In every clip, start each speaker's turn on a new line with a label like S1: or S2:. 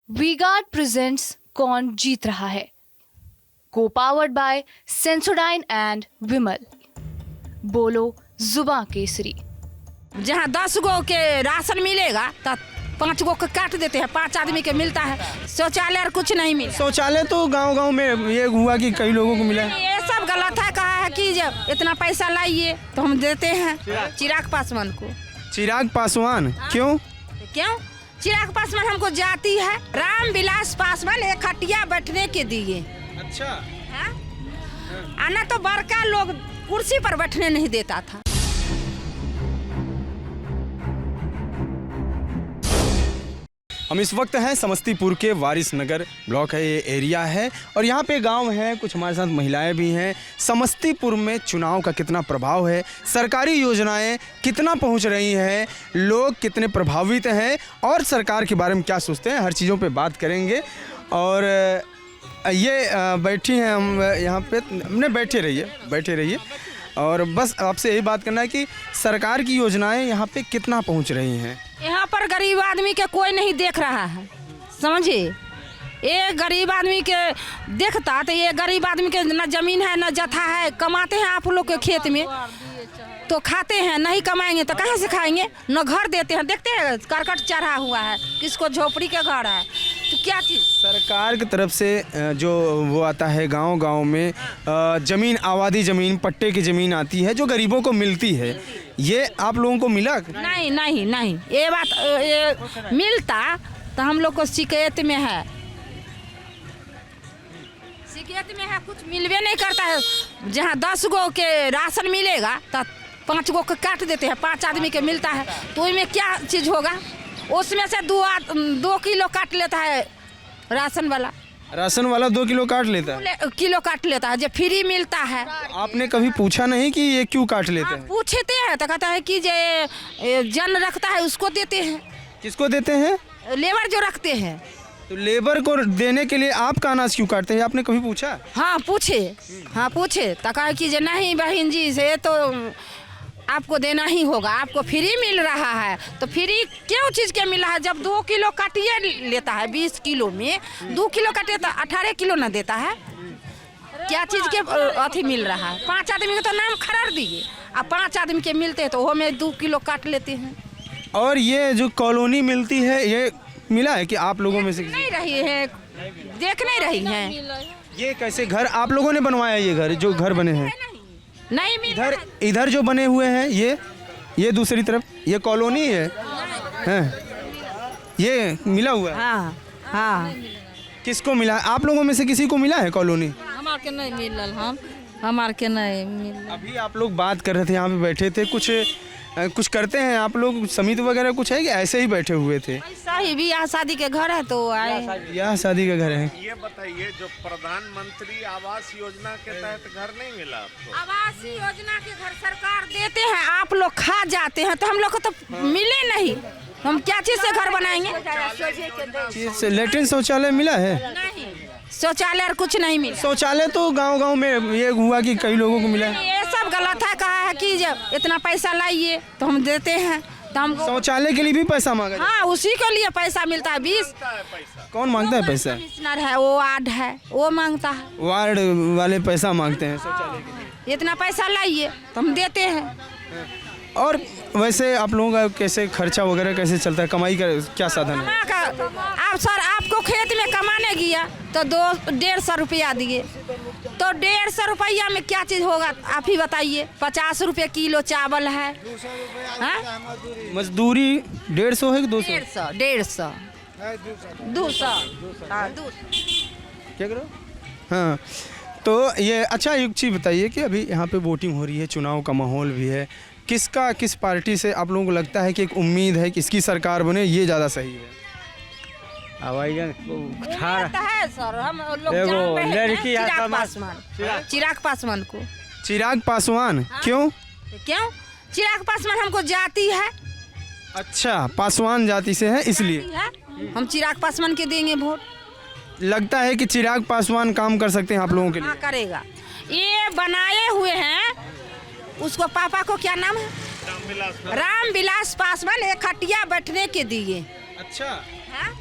S1: V-Guard presents कौन जीत रहा है, को पावर्ड बाय सेंसोडाइन एंड विमल। बोलो जुबां केसरी।
S2: जहाँ 10 गो के राशन मिलेगा तो 5 गो के काट देते हैं, 5 आदमी के मिलता है। शौचालय और कुछ नहीं मिला।
S3: शौचालय तो गांव-गांव में ये हुआ कि कई लोगों को मिला है।
S2: ये सब गलत है। कहा है कि जब इतना पैसा लाइए तो हम देते हैं चिराग पासवान को।
S3: चिराग पासवान क्यों?
S2: क्यों? चिराग पासवान हमको जाती है। राम विलास पासवान एक खटिया बैठने के दिए।
S3: अच्छा।
S2: आना तो बड़का लोग कुर्सी पर बैठने नहीं देता था।
S3: हम इस वक्त हैं समस्तीपुर के वारिस नगर ब्लॉक है, ये एरिया है और यहाँ पे गांव है, कुछ हमारे साथ महिलाएं भी हैं। समस्तीपुर में चुनाव का कितना प्रभाव है, सरकारी योजनाएं कितना पहुँच रही हैं, लोग कितने प्रभावित हैं और सरकार के बारे में क्या सोचते हैं, हर चीज़ों पे बात करेंगे। और ये बैठी हैं हम यहाँ पे, हमने बैठे रहिए और बस आपसे यही बात करना है कि सरकार की योजनाएं यहाँ पे कितना पहुँच रही हैं।
S2: यहाँ पर गरीब आदमी के कोई नहीं देख रहा है, समझे। ये गरीब आदमी के देखता तो ये गरीब आदमी के न जमीन है न जथा है। कमाते हैं आप लोग के खेत में तो खाते हैं, नहीं कमाएंगे तो कहाँ से खाएंगे। न घर देते हैं, देखते हैं करकट चढ़ा हुआ है, किसको झोपड़ी के घर है तो क्या चीज़।
S3: सरकार की तरफ से जो वो आता है गांव-गांव में ज़मीन, आबादी ज़मीन, पट्टे की ज़मीन आती है जो गरीबों को मिलती है, ये आप लोगों को मिला?
S2: नहीं, ये बात ये मिलता तो हम लोग को शिकायत में है, कुछ मिलवे नहीं करता है। जहाँ 10 गो के राशन मिलेगा तो 5 गो के काट देते हैं, 5 आदमी के मिलता है तो उसमें क्या चीज़ होगा। उसमें से 2 किलो काट लेता है राशन वाला 2 किलो काट लेता है जो फ्री मिलता है।
S3: आपने कभी पूछा नहीं कि ये क्यों काट लेते हैं?
S2: पूछते हैं तो कहता है कि जो जन रखता है उसको देते हैं।
S3: किसको देते हैं?
S2: लेबर जो रखते हैं।
S3: तो लेबर को देने के लिए आपका अनाज क्यों काटते हैं, आपने कभी पूछा?
S2: हाँ पूछे तो कहा कि जो नहीं बहन जी से तो आपको देना ही होगा, आपको फ्री मिल रहा है। तो फ्री क्यों चीज़ के मिला है? जब 2 किलो काटिए लेता है, 20 किलो में 2 किलो काटे तो 18 किलो ना देता है। क्या चीज़ के अथी मिल रहा है? 5 आदमी के तो नाम खरार दिए, अब 5 आदमी के मिलते हैं तो वो में 2 किलो काट लेते हैं।
S3: और ये जो कॉलोनी मिलती है, ये मिला है कि आप लोगों में से
S2: नहीं रही है, देख नहीं रही है।
S3: ये कैसे घर आप लोगों ने बनवाया? ये घर जो घर बने हैं
S2: नहीं मिला।
S3: इधर जो बने हुए हैं ये दूसरी तरफ ये कॉलोनी है, ये मिला हुआ है।
S2: हाँ।
S3: किसको मिला? आप लोगों में से किसी को मिला है कॉलोनी?
S2: हमार के नहीं मिलल, हमार के नहीं मिलल।
S3: अभी आप लोग बात कर रहे थे, यहाँ पे बैठे थे, कुछ करते हैं आप लोग, समिति वगैरह कुछ है कि ऐसे ही बैठे हुए थे?
S2: ऐसा ही ब्याह शादी के घर है तो आए।
S3: ब्याह शादी का घर है।
S4: ये बताइए, जो प्रधानमंत्री आवास योजना के तहत घर नहीं मिला आपको?
S2: आवास योजना के घर सरकार देते हैं, आप लोग खा जाते हैं तो हम लोग को तो मिले नहीं। हम क्या चीज से घर बनाएंगे?
S3: लेट्रिन शौचालय मिला है?
S2: नहीं, शौचालय और कुछ नहीं मिला।
S3: शौचालय तो गांव-गांव में ये हुआ कि कई लोगों को मिला है।
S2: ये सब गलत है। कहा है कि जब इतना पैसा लाइए तो हम देते हैं तो हम
S3: शौचालय के लिए भी पैसा मांगा?
S2: हाँ, उसी के लिए पैसा मिलता है। 20
S3: कौन मांगता है पैसा?
S2: कमिश्नर है, वो वार्ड है, वो मांगता है।
S3: वार्ड वाले पैसा मांगते हैं शौचालय के लिए।
S2: इतना पैसा लाइए तो हम देते हैं।
S3: और वैसे आप लोगों का कैसे खर्चा वगैरह कैसे चलता है, कमाई का क्या साधन है?
S2: आप सर, आपको खेत में कमाने गया तो 150 रुपया दिए तो 150 रुपया में क्या चीज़ होगा आप ही बताइए। 50 रुपये किलो चावल है।
S3: मजदूरी 150 है कि 200?
S2: 150 200
S3: क्या करो? हाँ, तो ये अच्छा एक चीज़ बताइए कि अभी यहाँ पे वोटिंग हो रही है, चुनाव का माहौल भी है, किस पार्टी से आप लोगों को लगता है कि एक उम्मीद है कि इसकी सरकार बने, ये ज़्यादा सही है?
S2: है सर, हम लोग चिराग पासवान को।
S3: चिराग पासवान क्यों?
S2: चिराग पासवान हमको जाती है।
S3: अच्छा, पासवान जाति से है इसलिए
S2: हम चिराग पासवान के देंगे वोट।
S3: लगता है कि चिराग पासवान काम कर सकते हैं आप लोगों के लिए?
S2: हाँ, करेगा। ये बनाए हुए हैं, उसको पापा को क्या नाम है? राम विलास पासवान एक खटिया बैठने के दिए।
S3: अच्छा।
S2: हाँ?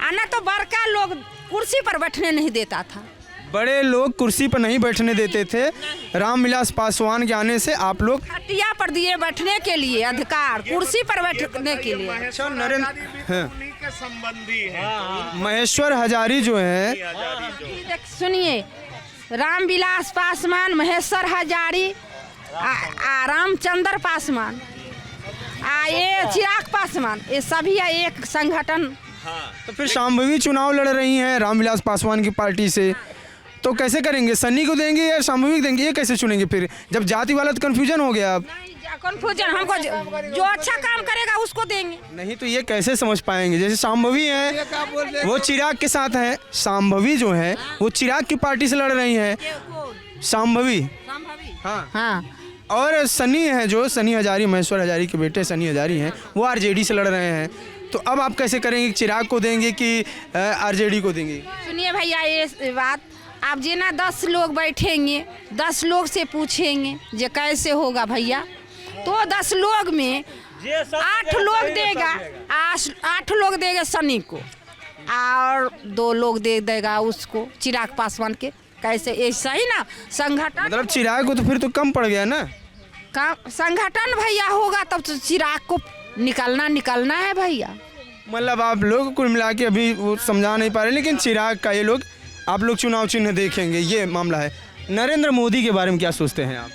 S2: आना तो बड़का लोग कुर्सी पर बैठने नहीं देता था।
S3: बड़े लोग कुर्सी पर नहीं बैठने देते थे। रामविलास पासवान के आने से आप लोग
S2: खटिया पर दिए बैठने के लिए अधिकार, कुर्सी पर बैठने के लिए।
S3: अच्छा, नरेंद्र हाँ।
S4: उन्हीं के संबंधी है।
S3: महेश्वर हजारी जो है,
S2: सुनिए, रामविलास पासवान, महेश्वर हजारी, रामचंद्र पासवान, ये चिराग पासवान, ये सभी एक संगठन।
S3: तो फिर शांभवी चुनाव लड़ रही हैं रामविलास पासवान की पार्टी से, तो कैसे करेंगे? सन्नी को देंगे या शांभवी को देंगे, ये कैसे चुनेंगे? फिर जब जाति वाला तो कन्फ्यूजन हो गया। अब
S2: कंफ्यूजन, हमको जो अच्छा काम करेगा उसको देंगे।
S3: नहीं तो ये कैसे समझ पाएंगे? जैसे शांभवी है वो चिराग के साथ है, शांभवी जो है वो चिराग की पार्टी से लड़ रही है, शांभवी। हाँ
S2: हाँ,
S3: और सनी है जो सनी हजारी, महेश्वर हजारी के बेटे सनी हजारी हैं, वो आरजेडी से लड़ रहे हैं। तो अब आप कैसे करेंगे? चिराग को देंगे कि आरजेडी को देंगे?
S2: सुनिए भैया, ये बात आप जी ना 10 लोग बैठेंगे, 10 लोग से पूछेंगे जे कैसे होगा भैया, तो 10 लोग में 8 लोग देगा, 8 लोग देगा सनी को और 2 लोग दे देगा उसको चिराग पासवान के। कैसे? ऐसा ही ना संगठन,
S3: मतलब चिराग को तो फिर तो कम पड़ गया ना।
S2: संगठन भैया होगा तब तो चिराग को निकलना है भैया।
S3: मतलब आप लोग कुल मिला के अभी वो समझा नहीं पा रहे, लेकिन चिराग का ये लोग आप लोग चुनाव चिन्ह देखेंगे, ये मामला है। नरेंद्र मोदी के बारे में क्या सोचते हैं आप?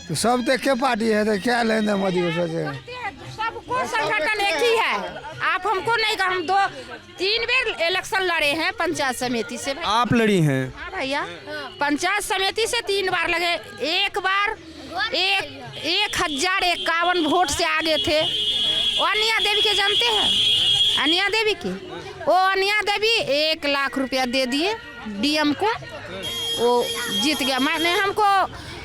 S5: तो सब देखे पार्टी है तो क्या नरेंद्र मोदी को सोचे?
S2: सबको संगठन एक ही है। आप हमको नहीं कहा, हम 2-3 बार इलेक्शन लड़े हैं पंचायत समिति से।
S3: आप लड़ी हैं?
S2: हाँ भैया, पंचायत समिति से 3 बार लगे। एक बार 1051 वोट से आगे थे। वो अनिया देवी के जानते हैं? अनिया देवी की, वो अनिया देवी 1 लाख रुपया दे दिए डीएम को, वो जीत गया। मैंने हमको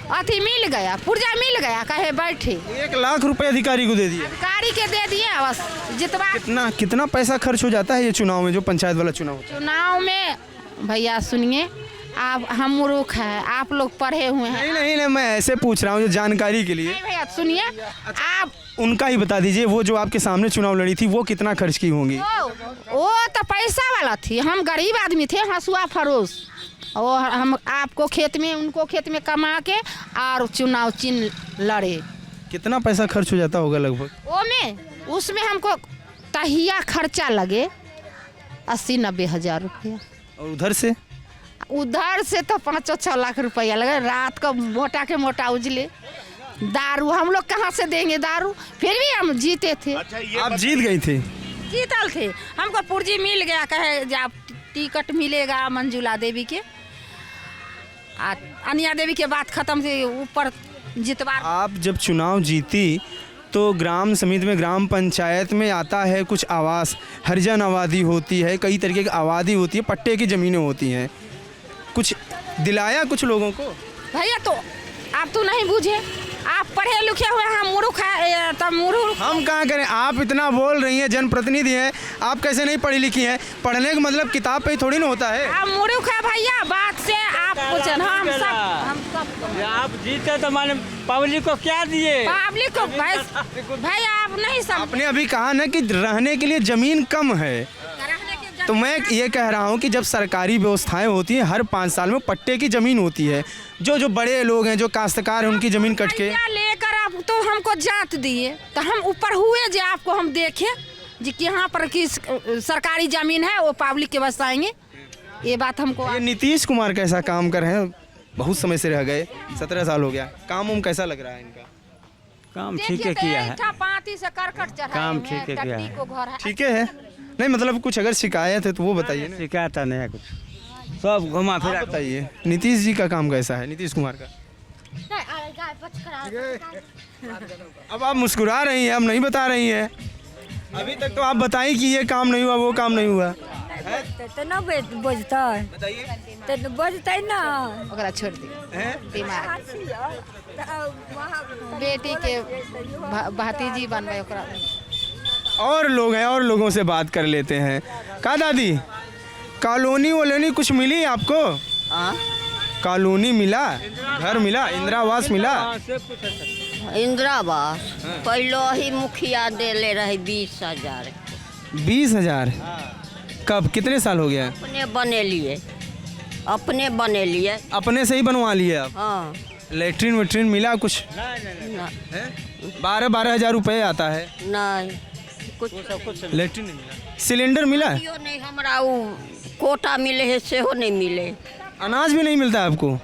S2: अथी मिल गया, पुर्जा मिल गया, कहे बैठे।
S3: 1 लाख रुपए अधिकारी को दे दिए?
S2: अधिकारी के दे दिए, बस जितवा।
S3: कितना पैसा खर्च हो जाता है ये चुनाव में, जो पंचायत वाला चुनाव
S2: में? भैया सुनिए, आप हम मूर्ख हैं, आप लोग पढ़े हुए हैं।
S3: नहीं, मैं ऐसे पूछ रहा हूँ जो जानकारी के लिए।
S2: नहीं भैया सुनिए, आप
S3: उनका ही बता दीजिए, वो जो आपके सामने चुनाव लड़ी थी वो कितना खर्च की होंगी?
S2: वो तो पैसा वाला थी, हम गरीब आदमी थे, हंसुआ फरोश। और हम आपको खेत में, उनको खेत में कमा के और चुनाव चिन्ह लड़े।
S3: कितना पैसा खर्च हो जाता होगा लगभग?
S2: उसमें हमको तहिया खर्चा लगे 80-90 हज़ार रुपया।
S3: और उधर से
S2: तो 5-6 लाख रुपया लगे। रात को मोटा के मोटा उजले दारू हम लोग कहाँ से देंगे दारू? फिर भी हम जीते थे।
S3: आप जीत गई थी?
S2: जीतल थे, हमको पुर्जी मिल गया, कहे जब टिकट मिलेगा मंजुला देवी के, अनिया देवी के बात खत्म से ऊपर जितवा।
S3: आप जब चुनाव जीती तो ग्राम समिति में, ग्राम पंचायत में आता है कुछ आवास, हरिजन आबादी होती है, कई तरीके की आबादी होती है, पट्टे की ज़मीनें होती हैं, कुछ दिलाया कुछ लोगों को?
S2: भैया तो आप तो नहीं बूझे, आप पढ़े लिखे हुए हैं, मूर्ख है तब मूर्ख।
S3: हम कहाँ करें? आप इतना बोल रही हैं, जनप्रतिनिधि हैं, आप कैसे नहीं पढ़ी लिखी हैं? पढ़ने का मतलब किताब पे ही थोड़ी ना होता है।
S2: आप मूर्ख है भैया, बात से आप पूछे। हम सब
S6: आप जीते तो माने पब्लिक को क्या दिए?
S2: पब्लिक को भैया आप नहीं सब।
S3: आपने अभी कहा ना कि रहने के लिए ज़मीन कम है, तो मैं ये कह रहा हूँ कि जब सरकारी व्यवस्थाएं होती हैं, हर 5 साल में पट्टे की ज़मीन होती है, जो बड़े लोग हैं, जो काश्तकार हैं, उनकी ज़मीन कट के
S2: लेकर आप तो हमको जांच दिए, तो हम ऊपर हुए जो आपको हम देखें जी कि यहाँ पर किस सरकारी ज़मीन है वो पब्लिक के बसाएंगे। ये बात हमको।
S3: ये नीतीश कुमार कैसा काम कर रहे हैं? बहुत समय से रह गए, 17 साल हो गया। काम कैसा लग रहा है इनका?
S6: काम ठीक है किया है,
S2: काम
S6: ठीक है किया है।
S3: ठीक है। नहीं मतलब कुछ अगर शिकायत है तो वो बताइए ना।
S6: शिकायत नहीं है कुछ, सब घुमा फिरा।
S3: बताइए नीतीश जी का काम कैसा है, नीतीश कुमार का? अब आप मुस्कुरा रही हैं, अब नहीं बता रही हैं। अभी तक तो आप बताई कि ये काम नहीं हुआ, वो काम नहीं हुआ।
S7: तो ना बजता तो बजता ना,
S2: ओकरा छोड़ दी बीमार बेटी के भतीजी बनवे ओकरा।
S3: और लोग हैं, और लोगों से बात कर लेते हैं। का दादी, कॉलोनी वोलोनी कुछ मिली आपको? कॉलोनी मिला, घर मिला, इंदिरा आवास मिला?
S8: इंदिरा आवास पहले ही मुखिया देले रहे 20,000।
S3: 20,000? कब कितने साल हो गया है?
S8: अपने बने लिए
S3: अपने से ही बनवा लिए आप?
S8: हाँ
S3: लेटरिन वेटरिन मिला कुछ?
S8: न-
S3: 12 हज़ार रुपये आता है।
S8: नहीं कुछ
S3: लेटरिन नहीं मिला। सिलेंडर मिला?
S8: यो नहीं हमरा वो कोटा मिले है से हो नहीं मिले
S3: अनाज भी नहीं मिलता है आपको?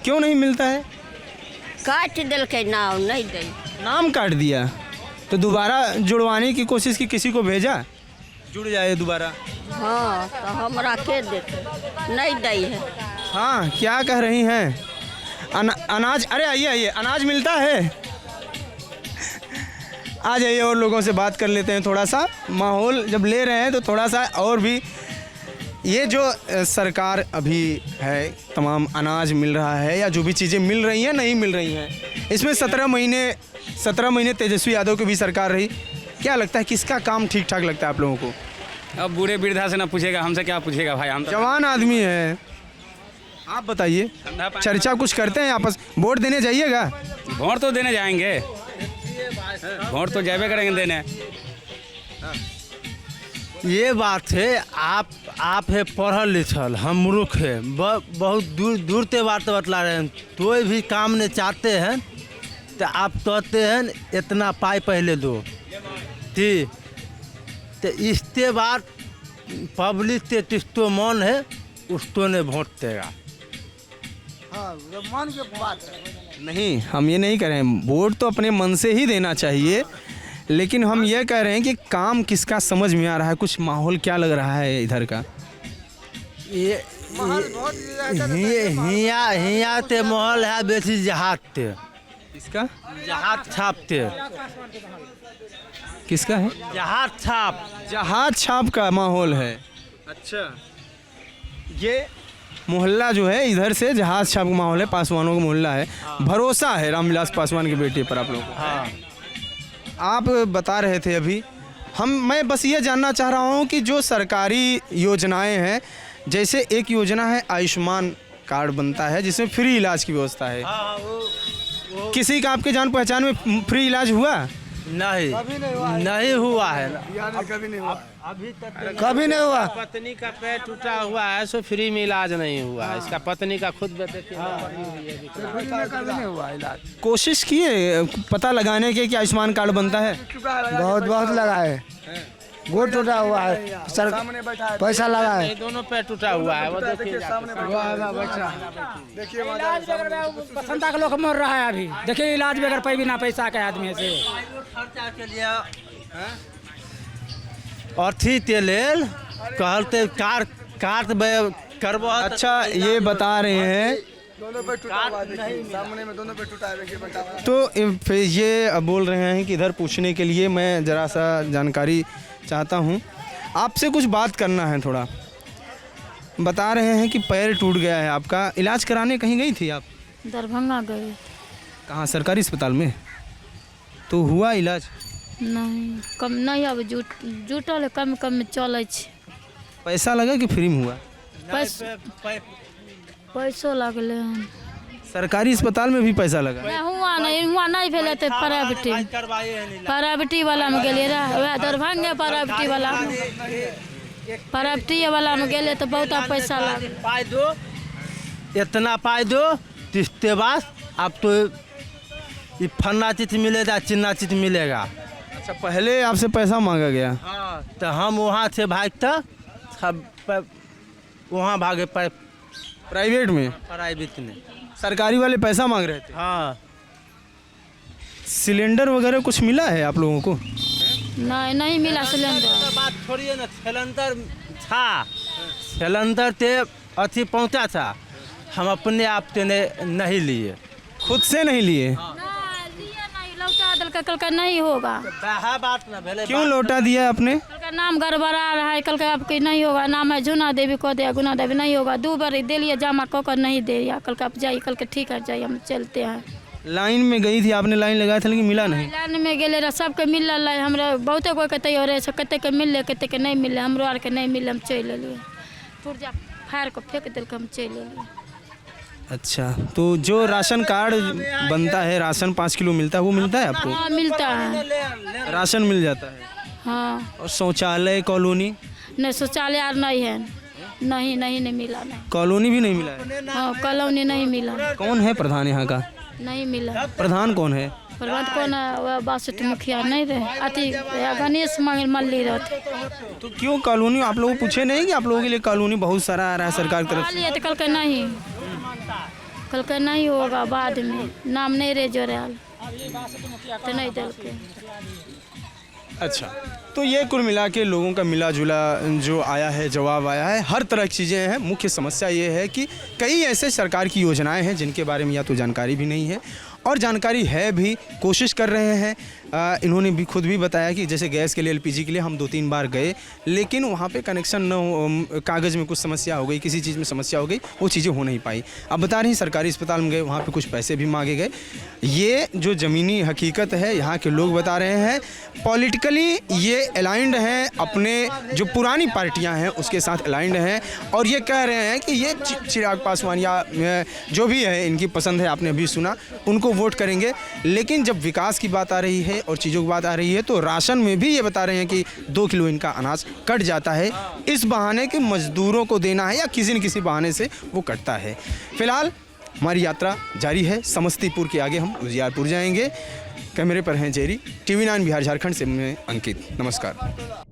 S3: क्यों नहीं मिलता है?
S8: काट दिल के नाव नहीं दे
S3: नाम काट दिया तो दोबारा जुड़वाने की कोशिश की, किसी को भेजा जुड़ जाए दोबारा?
S8: हाँ तो हमरा के देते नहीं दे है
S3: हाँ क्या कह रही हैं? अनाज, अरे आइए आइए, अनाज मिलता है? आ जाइए और लोगों से बात कर लेते हैं थोड़ा सा। माहौल जब ले रहे हैं तो थोड़ा सा और भी, ये जो सरकार अभी है, तमाम अनाज मिल रहा है या जो भी चीज़ें मिल रही हैं नहीं मिल रही हैं, इसमें 17 महीने तेजस्वी यादव की भी सरकार रही। क्या लगता है किसका काम ठीक ठाक लगता है आप लोगों को?
S6: अब बूढ़े वृद्धा से ना पूछेगा, हमसे क्या पूछेगा भाई? हम तो
S3: जवान आदमी है, आप बताइए। चर्चा कुछ करते हैं आपस, वोट देने जाइएगा?
S6: वोट तो देने जाएंगे, वोट तो जाबे करेंगे देने।
S9: ये बात है, आप है पढ़ल लिखल, हम मूर्ख है, बहुत दूर दूर ते बात बतला रहे हैं। कोई भी काम नहीं चाहते हैं तो आप कहते हैं इतना पाई पहले दो, ठीक? तो इसके बाद पब्लिक के जिसको मन है उसको ने वोट देगा।
S5: हाँ मन के बात है।
S3: नहीं, हम ये नहीं कह रहे हैं, वोट तो अपने मन से ही देना चाहिए, लेकिन हम ये कह रहे हैं कि काम किसका समझ में आ रहा है, कुछ माहौल क्या लग रहा है इधर का?
S9: ये हिया ते महल है बेसी जहाज ते,
S3: किसका?
S9: जहाज छापते,
S3: किसका है?
S9: जहाज छाप
S3: का माहौल है। अच्छा, ये मोहल्ला जो है इधर से जहाज छाप का माहौल है, पासवानों का मोहल्ला है। भरोसा है रामविलास पासवान के बेटे पर आप लोगों को?
S9: हाँ।
S3: आप बता रहे थे अभी, मैं बस ये जानना चाह रहा हूँ कि जो सरकारी योजनाएं हैं, जैसे एक योजना है आयुष्मान कार्ड बनता है जिसमें फ्री इलाज की व्यवस्था है, किसी का आपके जान पहचान में फ्री इलाज हुआ?
S9: नहीं हुआ है,
S5: कभी नहीं हुआ।
S9: अभी तक
S5: कभी नहीं हुआ।
S10: पत्नी का पैर टूटा हुआ है, सो फ्री में इलाज नहीं हुआ है। इसका पत्नी का खुद देखिए
S5: कभी नहीं हुआ इलाज।
S3: कोशिश किए पता लगाने के कि आयुष्मान कार्ड बनता है?
S5: बहुत लगा है, गोड़ टूटा हुआ है, सर पैसा लगा है।
S10: दोनों पैर टूटा हुआ है, वो देखिए
S2: संता का लोग मर रहा है अभी, देखिए इलाज बगैर पैसा बिना पैसा के आदमी से
S9: खर्चा के लिए अथी के लेल कहते कार करबो।
S3: अच्छा, ये बता रहे हैं
S5: दोनों पे टूटा हुआ है, सामने में दोनों पे टूटा है, देखिए बेटा।
S3: तो फिर ये बोल रहे हैं कि इधर पूछने के लिए मैं ज़रा सा जानकारी चाहता हूँ, आपसे कुछ बात करना है थोड़ा। बता रहे हैं कि पैर टूट गया है आपका, इलाज कराने कहीं गई थी आप?
S7: दरभंगा गए।
S3: कहाँ, सरकारी अस्पताल में? तो हुआ इलाज?
S7: नहीं, कम नहीं, अब जुटल कम में चले।
S3: पैसा लगा कि फ्री में हुआ?
S7: पैसो लगले हन।
S3: सरकारी अस्पताल में भी पैसा लगा?
S7: हुआ नहीं भेले तो प्राइवेटी वाला में गेलिए रहा, दरभंगा प्राइवेटी वाला में गेले तो बहुत पैसा लगे।
S9: पाई दो, इतना पाई दो, तिस्ते बाद आप तो ये फन्ना चीज मिलेगा, चिन्ना चीज मिलेगा।
S3: अच्छा, पहले आपसे पैसा मांगा गया?
S9: हाँ, तो हम वहाँ से भागता वहाँ भागे
S3: प्राइवेट में?
S9: प्राइवेट में।
S3: सरकारी वाले पैसा मांग रहे थे?
S9: हाँ।
S3: सिलेंडर वगैरह कुछ मिला है आप लोगों को?
S7: नहीं मिला सिलेंडर।
S9: बात छोड़िए ना, सिलेंडर था, सिलेंडर ते अथी पहुँचा था, हम अपने आप से नहीं लिए,
S3: खुद से नहीं लिए?
S7: लौटा दल कल का नहीं होगा।
S9: बात ना भेले।
S3: क्यों लौटा दिया आपने?
S7: कल का नाम गड़बड़ा रहा है, कल का आपके नहीं होगा, नाम है जुना देवी को दिया, गुना देवी नहीं होगा, 2 बार दे लिया जमा कर नहीं दे दिया, कल का आप जाइए, कल के ठीक है जाइए, हम चलते हैं।
S3: लाइन में गई थी आपने, लाइन लगाया था लेकिन मिला नहीं?
S7: लाइन में गेले रहा, सबके मिल रहा है, हमरा बहुते कोई कहते हो रहे, कते के मिले कते के नहीं मिले, हमरो आर के नहीं मिले, हम चल लिए, पुर्जा फाड़ को फेंक दिल के हम चल लिए।
S3: अच्छा, तो जो राशन कार्ड बनता है, राशन 5 किलो मिलता है, वो मिलता है आपको?
S7: हाँ मिलता है,
S3: राशन मिल जाता है?
S7: हाँ।
S3: और शौचालय कॉलोनी?
S7: नहीं शौचालय और नहीं है, नहीं मिला नहीं।
S3: कॉलोनी भी नहीं मिला है?
S7: हाँ कॉलोनी नहीं मिला,
S3: कौन है प्रधान यहाँ का?
S7: नहीं मिला।
S3: प्रधान कौन है?
S7: प्रबंध कौन है? वह बासठ मुखिया नहीं रहे, अति गणेश मल्ली रहते।
S3: तो क्यों कॉलोनी आप लोग पूछे नहीं कि आप लोगों के लिए कॉलोनी बहुत सारा आ रहा है सरकार की तरफ से?
S7: तो कल के नहीं होगा, बाद में नाम नहीं रहे जोड़ाल तो नहीं दिल के।
S3: अच्छा, तो ये कुल मिला के लोगों का मिला जुला जो आया है, जवाब आया है, हर तरह की चीज़ें हैं। मुख्य समस्या ये है कि कई ऐसे सरकार की योजनाएं हैं जिनके बारे में या तो जानकारी भी नहीं है और जानकारी है भी, कोशिश कर रहे हैं। इन्होंने भी खुद भी बताया कि जैसे गैस के लिए, एलपीजी के लिए हम 2-3 बार गए, लेकिन वहाँ पे कनेक्शन न हो, कागज़ में कुछ समस्या हो गई, किसी चीज़ में समस्या हो गई, वो चीज़ें हो नहीं पाई। अब बता रही सरकारी अस्पताल में गए, वहाँ पे कुछ पैसे भी मांगे गए। ये जो ज़मीनी हकीकत है, यहाँ के लोग बता रहे हैं। पॉलिटिकली ये अलाइंड हैं, अपने जो पुरानी पार्टियाँ हैं उसके साथ अलाइंड हैं और ये कह रहे हैं कि ये चिराग पासवान या जो भी है इनकी पसंद है, आपने अभी सुना, उनको वोट करेंगे। लेकिन जब विकास की बात आ रही है और चीज़ों की बात आ रही है तो राशन में भी ये बता रहे हैं कि 2 किलो इनका अनाज कट जाता है, इस बहाने कि मजदूरों को देना है या किसी न किसी बहाने से वो कटता है। फिलहाल हमारी यात्रा जारी है, समस्तीपुर के आगे हम उजियारपुर जाएंगे। कैमरे पर हैं जेरी, TV9 बिहार झारखंड से मैं अंकित। नमस्कार।